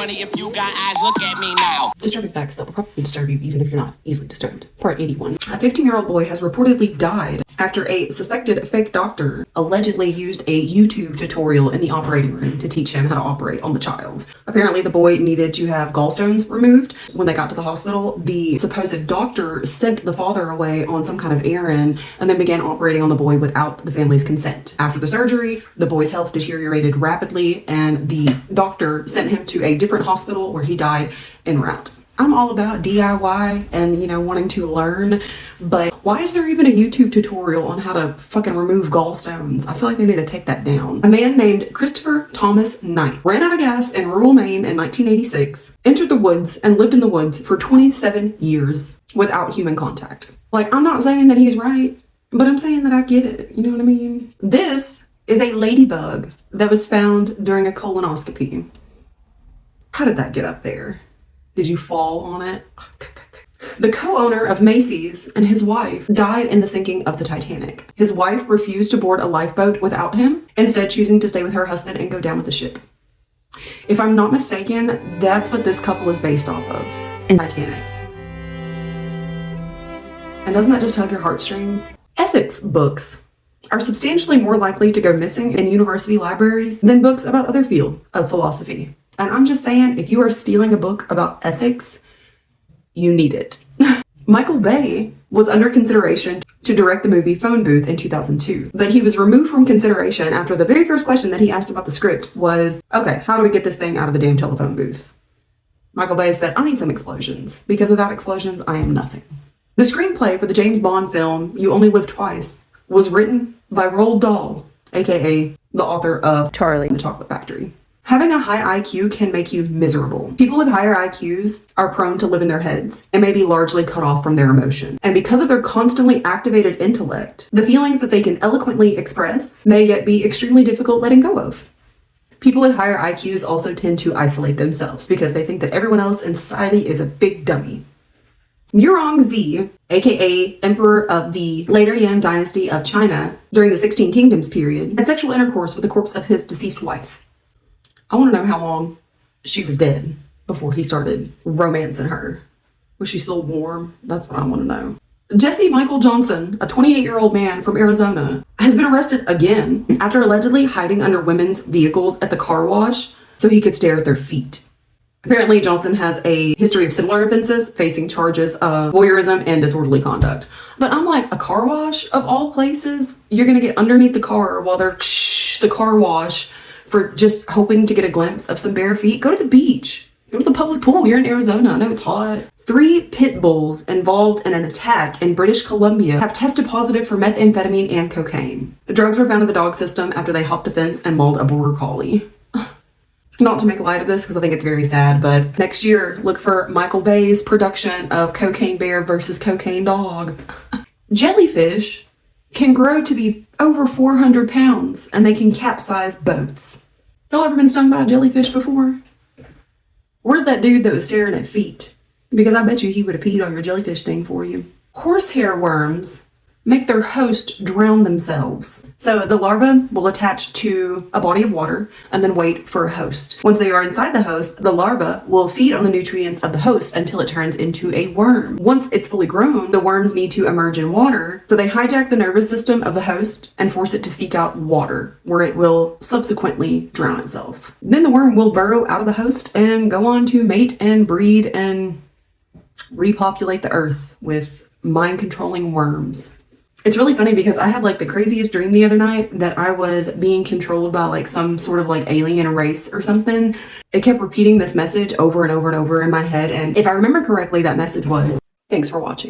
If you got eyes, look at me now. Disturbing facts that will probably disturb you even if you're not easily disturbed. Part 81. A 15-year-old boy has reportedly died after a suspected fake doctor allegedly used a YouTube tutorial in the operating room to teach him how to operate on the child. Apparently, the boy needed to have gallstones removed. When they got to the hospital, the supposed doctor sent the father away on some kind of errand and then began operating on the boy without the family's consent. After the surgery, the boy's health deteriorated rapidly and the doctor sent him to a different hospital where he died en route. I'm all about DIY and, wanting to learn, but why is there even a YouTube tutorial on how to fucking remove gallstones? I feel like they need to take that down. A man named Christopher Thomas Knight ran out of gas in rural Maine in 1986, entered the woods, and lived in the woods for 27 years without human contact. Like, I'm not saying that he's right, but I'm saying that I get it. You know what I mean? This is a ladybug that was found during a colonoscopy. How did that get up there? Did you fall on it? The co-owner of Macy's and his wife died in the sinking of the Titanic. His wife refused to board a lifeboat without him, instead choosing to stay with her husband and go down with the ship. If I'm not mistaken, that's what this couple is based off of in Titanic. And doesn't that just tug your heartstrings? Ethics books are substantially more likely to go missing in university libraries than books about other fields of philosophy. And I'm just saying, if you are stealing a book about ethics, you need it. Michael Bay was under consideration to direct the movie Phone Booth in 2002, but he was removed from consideration after the very first question that he asked about the script was, okay, how do we get this thing out of the damn telephone booth? Michael Bay said, I need some explosions, because without explosions, I am nothing. The screenplay for the James Bond film, You Only Live Twice, was written by Roald Dahl, aka the author of Charlie and the Chocolate Factory. Having a high IQ can make you miserable. People with higher IQs are prone to live in their heads and may be largely cut off from their emotion. And because of their constantly activated intellect, the feelings that they can eloquently express may yet be extremely difficult letting go of. People with higher IQs also tend to isolate themselves because they think that everyone else in society is a big dummy. Murongzi, aka Emperor of the later Yan dynasty of China during the 16 Kingdoms period, had sexual intercourse with the corpse of his deceased wife. I want to know how long she was dead before he started romancing her. Was she still warm? That's what I want to know. Jesse Michael Johnson, a 28-year-old man from Arizona, has been arrested again after allegedly hiding under women's vehicles at the car wash so he could stare at their feet. Apparently, Johnson has a history of similar offenses, facing charges of voyeurism and disorderly conduct. But I'm like, a car wash of all places? You're going to get underneath the car while they're the car wash for just hoping to get a glimpse of some bare feet? Go to the beach. Go to the public pool. You're in Arizona. I know it's hot. 3 pit bulls involved in an attack in British Columbia have tested positive for methamphetamine and cocaine. The drugs were found in the dog system after they hopped a fence and mauled a border collie. Not to make light of this because I think it's very sad, but next year, look for Michael Bay's production of Cocaine Bear versus Cocaine Dog. Jellyfish can grow to be over 400 pounds and they can capsize boats. Y'all ever been stung by a jellyfish before? Where's that dude that was staring at feet? Because I bet you he would have peed on your jellyfish thing for you. Horsehair worms make their host drown themselves. So the larva will attach to a body of water and then wait for a host. Once they are inside the host, the larva will feed on the nutrients of the host until it turns into a worm. Once it's fully grown, the worms need to emerge in water, so they hijack the nervous system of the host and force it to seek out water, where it will subsequently drown itself. Then the worm will burrow out of the host and go on to mate and breed and repopulate the earth with mind-controlling worms. It's really funny because I had the craziest dream the other night that I was being controlled by some sort of alien race or something. It kept repeating this message over and over and over in my head. And if I remember correctly, that message was, thanks for watching.